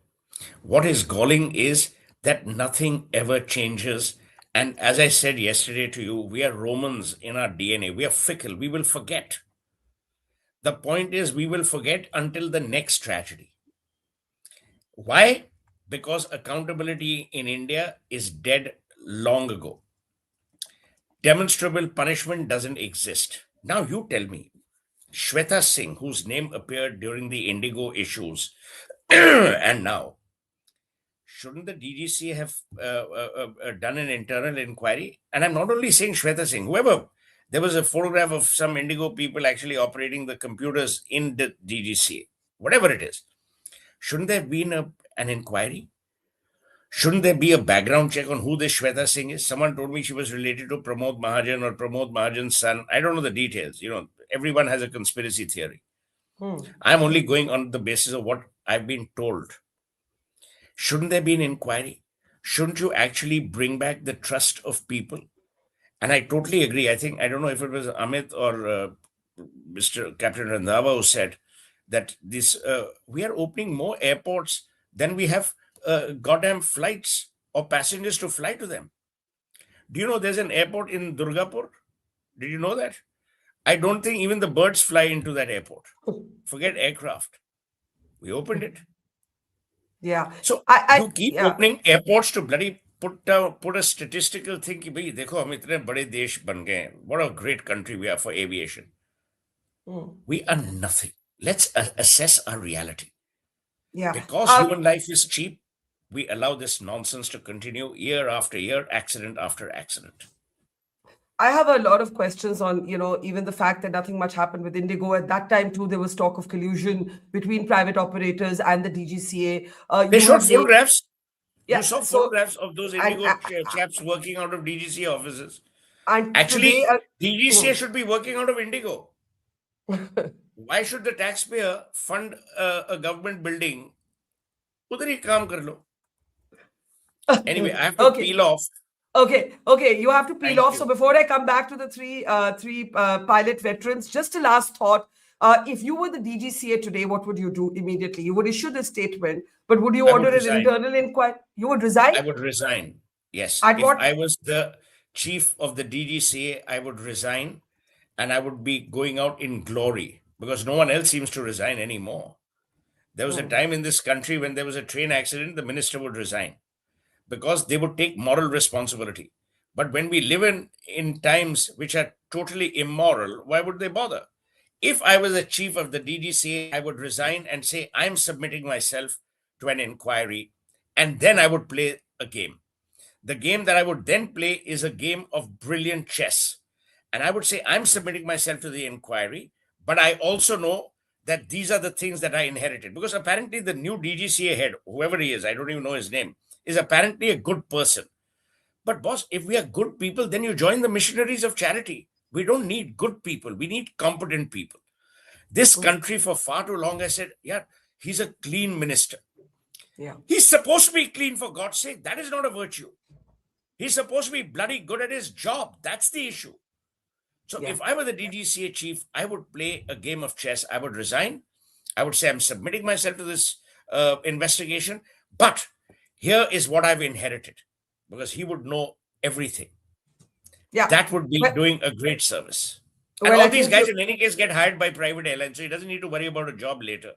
What is galling is that nothing ever changes. And as I said yesterday to you, we are Romans in our DNA. We are fickle. We will forget. The point is, we will forget until the next tragedy. Why? Because accountability in India is dead long ago. Demonstrable punishment doesn't exist. Now you tell me, Shweta Singh, whose name appeared during the Indigo issues, and now, shouldn't the DGCA have done an internal inquiry? And I'm not only saying Shweta Singh, whoever, there was a photograph of some Indigo people actually operating the computers in the DGCA, whatever it is. Shouldn't there have been an inquiry? Shouldn't there be a background check on who this Shweta Singh is? Someone told me she was related to Pramod Mahajan or Pramod Mahajan's son. I don't know the details. You know, everyone has a conspiracy theory. I'm only going on the basis of what I've been told. Shouldn't there be an inquiry? Shouldn't you actually bring back the trust of people? And I totally agree. I think, I don't know if it was Amit or Mr. Captain Randhawa who said that this we are opening more airports than we have goddamn flights or passengers to fly to them. Do you know there's an airport in Durgapur? Did you know that? I don't think even the birds fly into that airport. Forget aircraft. We opened it. Yeah. So you keep opening airports to bloody put a statistical thing कि भाई देखो हम इतने बड़े देश बन गए हैं. What a great country we are for aviation. We are nothing. Let's assess our reality. Yeah. Because human life is cheap, we allow this nonsense to continue year after year, accident after accident. I have a lot of questions on, even the fact that nothing much happened with Indigo. At that time, too, there was talk of collusion between private operators and the DGCA. They showed photographs. Yeah, you saw photographs of those Indigo chaps working out of DGCA offices. And actually, DGCA should be working out of Indigo. Why should the taxpayer fund a government building? Udhar hi kaam kar lo. Anyway, I have to peel off. Okay, you have to peel off. So before I come back to the three pilot veterans, just a last thought. If you were the DGCA today, what would you do immediately? You would issue this statement, but would you order an internal inquiry? You would resign? I would resign, yes. If I was the chief of the DGCA, I would resign and I would be going out in glory because no one else seems to resign anymore. There was a time in this country when there was a train accident, the minister would resign because they would take moral responsibility. But when we live in times which are totally immoral, why would they bother? If I was the chief of the DGCA, I would resign and say, I'm submitting myself to an inquiry, and then I would play a game. The game that I would then play is a game of brilliant chess. And I would say, I'm submitting myself to the inquiry, but I also know that these are the things that I inherited. Because apparently the new DGCA head, whoever he is, I don't even know his name, is apparently a good person. But boss, if we are good people, then you join the missionaries of charity. We don't need good people. We need competent people. This country for far too long, I said, yeah, he's a clean minister. Yeah. He's supposed to be clean, for God's sake. That is not a virtue. He's supposed to be bloody good at his job. That's the issue. So if I were the DGCA chief, I would play a game of chess. I would resign. I would say, I'm submitting myself to this investigation. But here is what I've inherited. Because he would know everything. Yeah. That would be doing a great service. And all these guys, in any case, get hired by private airlines, so he doesn't need to worry about a job later.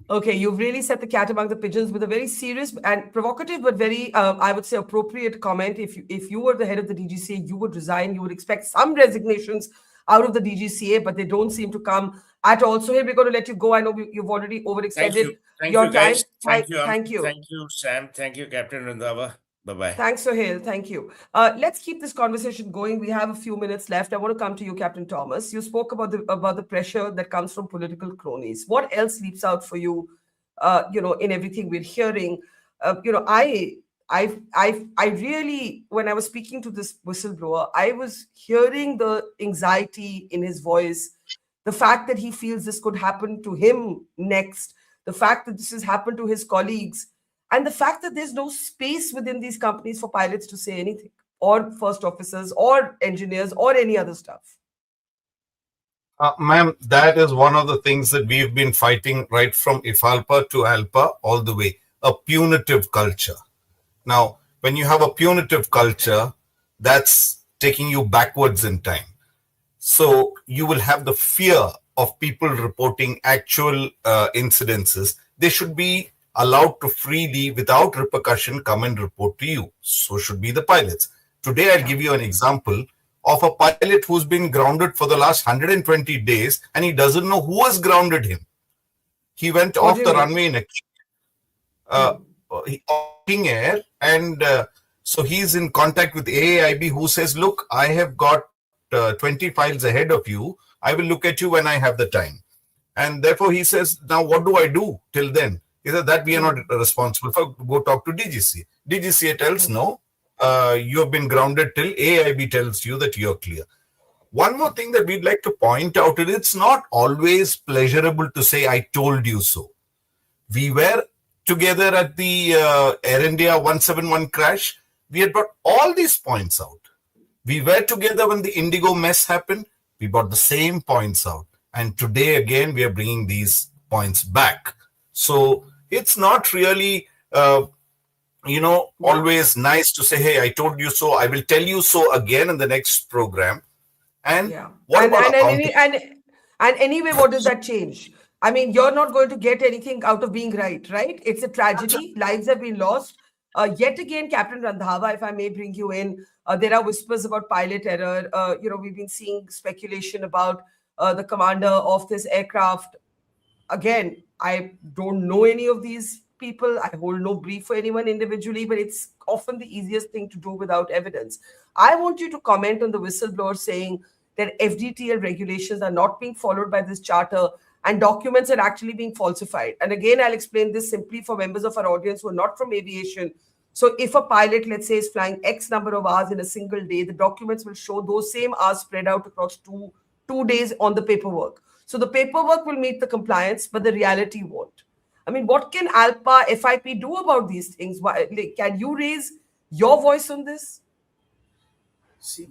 Okay, you've really set the cat among the pigeons with a very serious and provocative, but very, I would say, appropriate comment. If you were the head of the DGCA, you would resign. You would expect some resignations out of the DGCA, but they don't seem to come at all. So here we're going to let you go. I know you've already overextended your time. Guys. Thank you. Thank you. Thank you, Sam. Thank you, Captain Randhawa. Bye-bye. Thanks, Sohail. Thank you. Let's keep this conversation going. We have a few minutes left. I want to come to you, Captain Thomas. You spoke about the pressure that comes from political cronies. What else leaps out for you, in everything we're hearing? I really, when I was speaking to this whistleblower, I was hearing the anxiety in his voice, the fact that he feels this could happen to him next, the fact that this has happened to his colleagues, and the fact that there's no space within these companies for pilots to say anything, or first officers, or engineers, or any other stuff. Ma'am, that is one of the things that we've been fighting right from IFALPA to ALPA all the way, a punitive culture. Now, when you have a punitive culture, that's taking you backwards in time. So you will have the fear of people reporting actual incidences. They should be allowed to freely, without repercussion, come and report to you. So should be the pilots. Today, I'll give you an example of a pilot who's been grounded for the last 120 days and he doesn't know who has grounded him. He went off the runway in King Air, and so he's in contact with AAIB, who says, look, I have got 20 files ahead of you. I will look at you when I have the time. And therefore he says, now what do I do till then? He said that we are not responsible for. Go talk to DGCA. DGCA tells no, you have been grounded till AIB tells you that you're clear. One more thing that we'd like to point out is it's not always pleasurable to say, I told you so. We were together at the Air India 171 crash. We had brought all these points out. We were together when the Indigo mess happened. We brought the same points out. And today, again, we are bringing these points back. So it's not really, always nice to say, hey, I told you so. I will tell you so again in the next program. And anyway, what does that change? I mean, you're not going to get anything out of being right? It's a tragedy. Lives have been lost. Yet again, Captain Randhawa, if I may bring you in, there are whispers about pilot error. We've been seeing speculation about the commander of this aircraft. Again, I don't know any of these people. I hold no brief for anyone individually, but it's often the easiest thing to do without evidence. I want you to comment on the whistleblower saying that FDTL regulations are not being followed by this charter and documents are actually being falsified. And again, I'll explain this simply for members of our audience who are not from aviation. So if a pilot, let's say, is flying X number of hours in a single day, the documents will show those same hours spread out across two days on the paperwork. So the paperwork will meet the compliance, but the reality won't. I mean, what can ALPA, FIP do about these things? Can you raise your voice on this? See,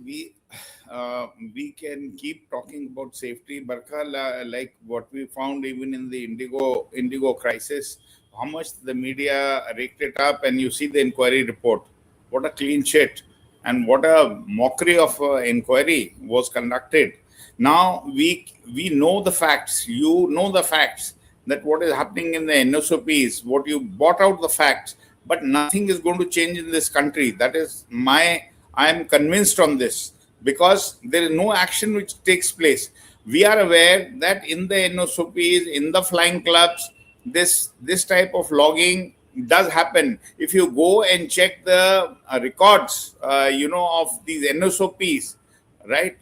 we can keep talking about safety, Barkha, like what we found even in the Indigo crisis, how much the media raked it up, and you see the inquiry report. What a clean sheet, and what a mockery of inquiry was conducted. Now we know the facts. You know the facts, that what is happening in the NSOPs, what you bought out the facts, but nothing is going to change in this country. That is I am convinced on this, because there is no action which takes place. We are aware that in the NSOPs, in the flying clubs, this type of logging does happen. If you go and check the records, of these NSOPs, right?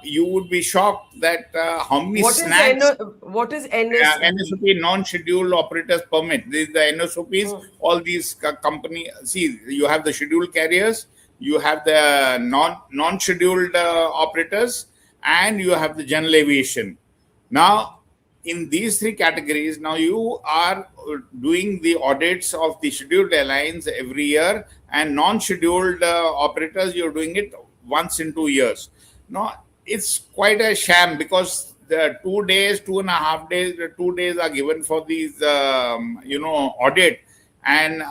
You would be shocked that how many snacks. What is NSOP? NSOP, non-scheduled operators permit. These the NSOPs. All these company. See, you have the scheduled carriers, you have the non-scheduled operators, and you have the general aviation. Now, in these three categories, now you are doing the audits of the scheduled airlines every year, and non-scheduled operators, you're doing it once in 2 years. No, it's quite a sham, because the 2 days, 2.5 days, 2 days are given for these, audit. And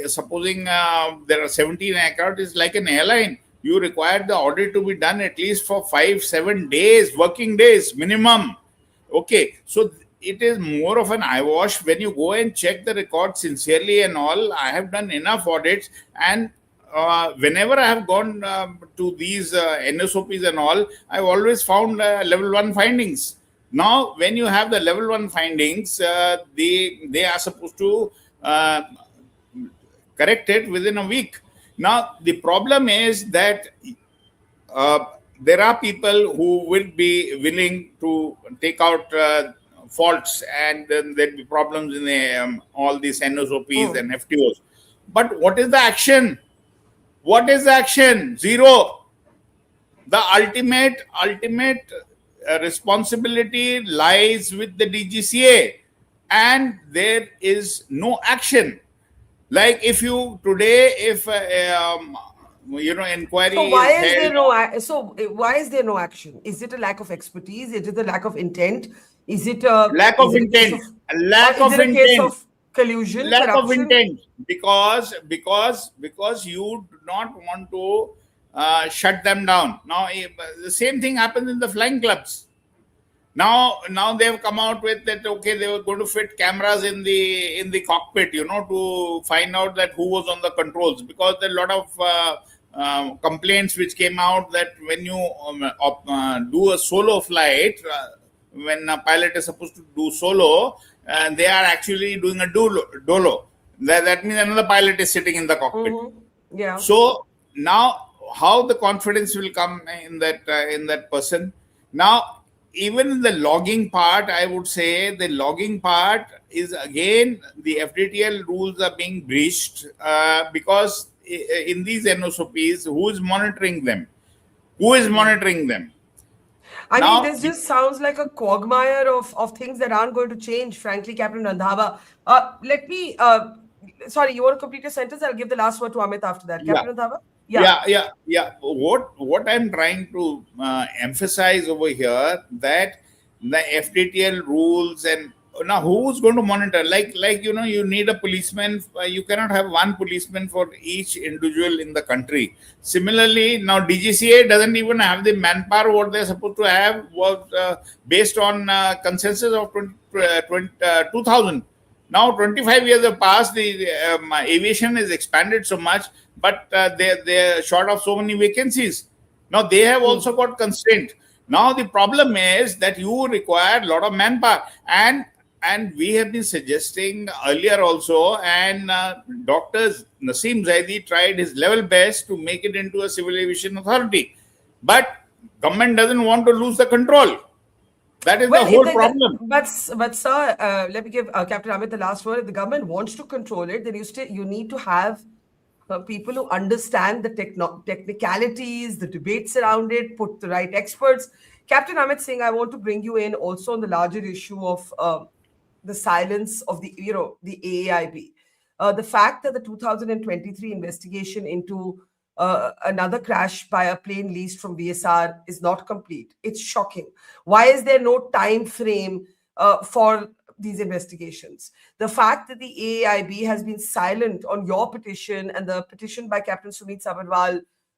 supposing there are 17 aircraft, it's like an airline. You require the audit to be done at least for 5-7 days, working days minimum. Okay, so it is more of an eyewash when you go and check the record sincerely and all. I have done enough audits, and whenever I have gone to these NSOPs and all, I've always found level 1 findings. Now, when you have the level 1 findings, they are supposed to correct it within a week. Now, the problem is that there are people who will be willing to take out faults, and then there'll be problems in all these NSOPs and FTOs. But what is the action? What is the action? Zero. The ultimate responsibility lies with the DGCA, and there is no action. Like if you today, if inquiry So why is is there held, why is there no action? Is it a lack of expertise? Is it a lack of intent? Is it a lack is of it a case intent, of, lack or is of it a case intent, of collusion, lack of corruption? intent, because you do not want to shut them down. Now the same thing happens in the flying clubs. Now they have come out with that. Okay, they were going to fit cameras in the cockpit, to find out that who was on the controls, because there are a lot of complaints which came out that when you do a solo flight, when a pilot is supposed to do solo, they are actually doing a dolo. That means another pilot is sitting in the cockpit. Yeah. So now, how the confidence will come in that person? Now, even in the logging part, I would say the logging part is again the FDTL rules are being breached because in these NOSOPs, who is monitoring them? Who is monitoring them? I Now, mean, this just sounds like a quagmire of things that aren't going to change, frankly, Captain Randhawa. Let me, sorry, you want to complete your sentence? I'll give the last word to Amit after that. Yeah. Captain Randhawa? Yeah. What I'm trying to emphasize over here, that the FDTL rules, and now who's going to monitor? Like you need a policeman. You cannot have one policeman for each individual in the country. Similarly, now DGCA doesn't even have the manpower what they're supposed to have, was based on consensus of 2000. Now 25 years have passed. The aviation is expanded so much, but they're short of so many vacancies. Now they have also got constraint. Now the problem is that you require a lot of manpower, and we have been suggesting earlier also, and Dr. Naseem Zaidi tried his level best to make it into a civil aviation authority, but government doesn't want to lose the control. That is the whole problem. But sir, let me give Captain Amit the last word. If the government wants to control it, then you need to have people who understand the technicalities, the debates around it, put the right experts. Captain Amit Singh, I want to bring you in also on the larger issue of the silence of the AAIB. The fact that the 2023 investigation into another crash by a plane leased from VSR is not complete. It's shocking. Why is there no time frame for these investigations? The fact that the AAIB has been silent on your petition and the petition by Captain Sumit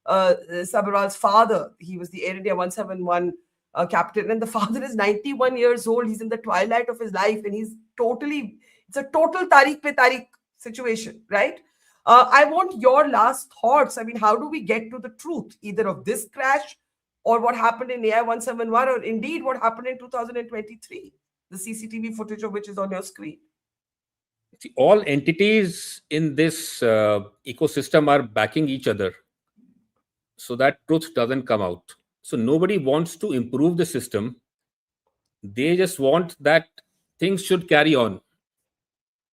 Sabharwal's father. He was the Air India 171 captain, and the father is 91 years old. He's in the twilight of his life, and it's a total Tariq pe Tariq situation, right? I want your last thoughts. I mean, how do we get to the truth, either of this crash or what happened in AI 171, or indeed what happened in 2023, the CCTV footage of which is on your screen? See, all entities in this ecosystem are backing each other, so that truth doesn't come out. So nobody wants to improve the system. They just want that things should carry on.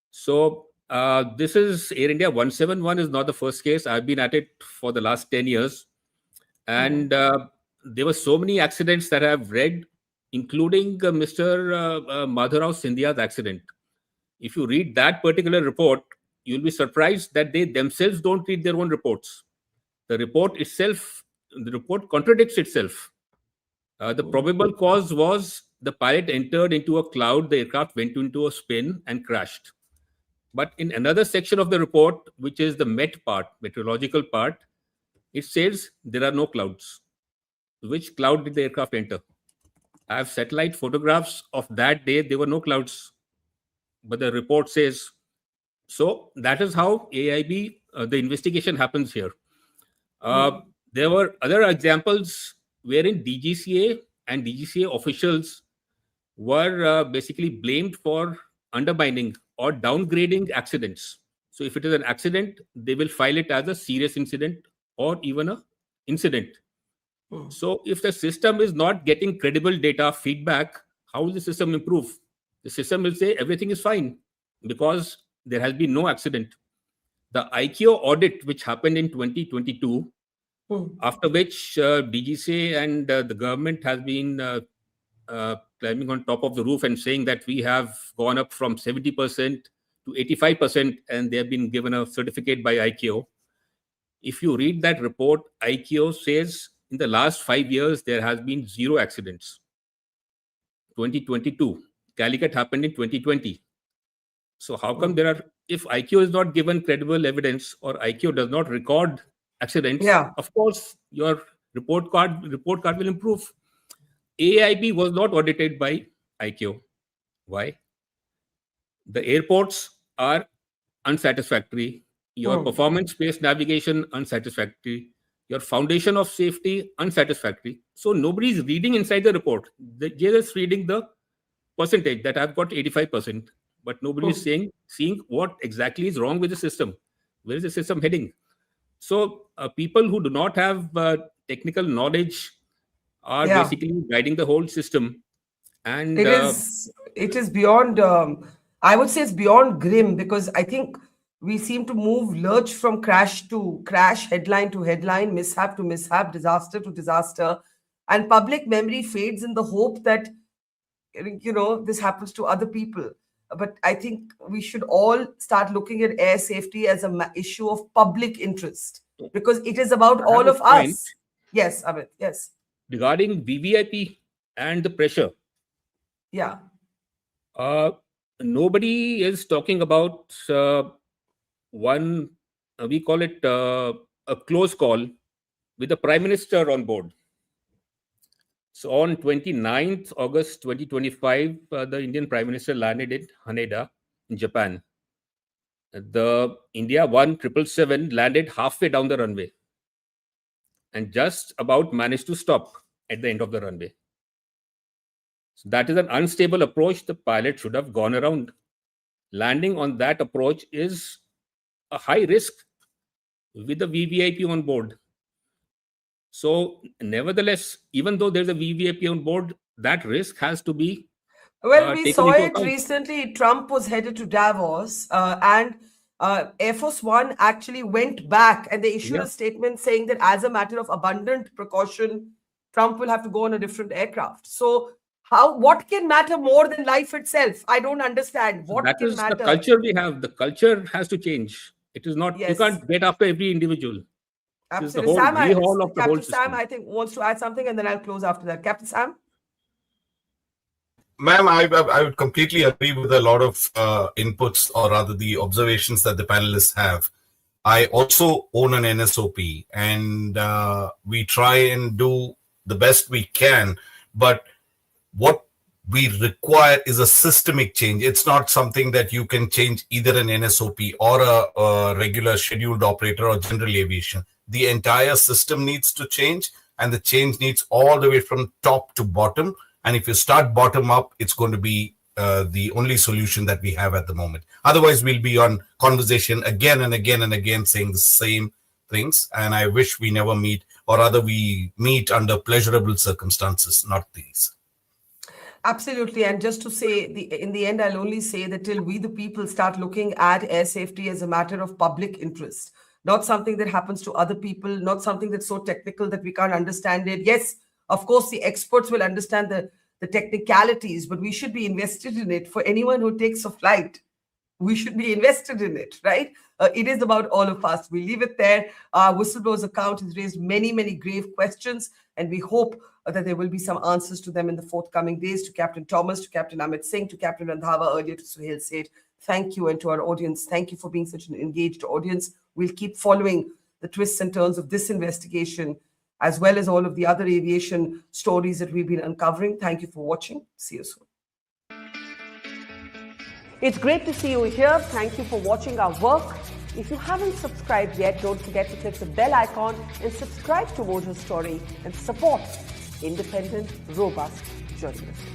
So this is Air India 171 is not the first case. I've been at it for the last 10 years. And there were so many accidents that I've read, including Mr. Madhurao Scindia's accident. If you read that particular report, you'll be surprised that they themselves don't read their own reports. The report contradicts itself. The probable cause was the pilot entered into a cloud, the aircraft went into a spin and crashed. But in another section of the report, which is the meteorological part, it says there are no clouds. Which cloud did the aircraft enter? I have satellite photographs of that day. There were no clouds. But the report says, so that is how AIB, the investigation happens here. There were other examples wherein DGCA and DGCA officials were basically blamed for undermining or downgrading accidents. So if it is an accident, they will file it as a serious incident or even an incident. So if the system is not getting credible data feedback, how will the system improve? The system will say everything is fine because there has been no accident. the ICAO audit, which happened in 2022, after which DGCA and the government has been climbing on top of the roof and saying that we have gone up from 70% to 85%, and they have been given a certificate by ICAO. If you read that report, ICAO says in the last 5 years, there has been 0 accidents. 2022, Calicut happened in 2020. So how come there are, if ICAO is not given credible evidence or ICAO does not record accidents, of course, your report card will improve. AIB was not audited by ICAO. Why? The airports are unsatisfactory. Your performance-based navigation, unsatisfactory. Your foundation of safety, unsatisfactory. So nobody is reading inside the report. They're just reading the percentage that I've got 85%. But nobody is seeing what exactly is wrong with the system. Where is the system heading? So people who do not have technical knowledge are basically guiding the whole system. And it is beyond, I would say it's beyond grim, because I think we seem to lurch from crash to crash, headline to headline, mishap to mishap, disaster to disaster. And public memory fades in the hope that, this happens to other people. But I think we should all start looking at air safety as an issue of public interest, because it is about all of us. Yes, Amit, yes. Regarding VVIP and the pressure. Yeah. Nobody is talking about one, we call it a close call with the Prime Minister on board. So on 29th August 2025, the Indian Prime Minister landed in Haneda in Japan. The India 777 landed halfway down the runway and just about managed to stop at the end of the runway. So that is an unstable approach. The pilot should have gone around. Landing on that approach is a high risk with the VVIP on board. So nevertheless, even though there's a VVIP on board, that risk has to be well, we saw it recently. Trump was headed to Davos and Air Force One actually went back and they issued a statement saying that as a matter of abundant precaution, Trump will have to go on a different aircraft. So what can matter more than life itself? I don't understand. What that can is matter? The culture we have. The culture has to change. It is not, you can't get after every individual. Absolutely. Captain Sam, I think, wants to add something and then I'll close after that. Captain Sam? Ma'am, I would completely agree with a lot of inputs, or rather the observations that the panelists have. I also own an NSOP and we try and do the best we can, but what we require is a systemic change. It's not something that you can change either an NSOP or a regular scheduled operator or general aviation. The entire system needs to change, and the change needs all the way from top to bottom. And if you start bottom up, it's going to be the only solution that we have at the moment. Otherwise, we'll be on conversation again and again and again saying the same things. And I wish we never meet, or rather we meet under pleasurable circumstances, not these. Absolutely. And just to say, in the end, I'll only say that till we, the people, start looking at air safety as a matter of public interest, not something that happens to other people, not something that's so technical that we can't understand it. Yes, of course, the experts will understand the technicalities, but we should be invested in it. For anyone who takes a flight, we should be invested in it, right? It is about all of us. We leave it there. Our Whistleblowers account has raised many, many grave questions, and we hope that there will be some answers to them in the forthcoming days. To Captain Thomas, to Captain Amit Singh, to Captain Randhawa, earlier to Suhail Seth. Thank you, and to our audience, thank you for being such an engaged audience. We'll keep following the twists and turns of this investigation, as well as all of the other aviation stories that we've been uncovering. Thank you for watching. See you soon. It's great to see you here. Thank you for watching our work. If you haven't subscribed yet, don't forget to click the bell icon and subscribe to Mojo Story and support independent, robust journalism.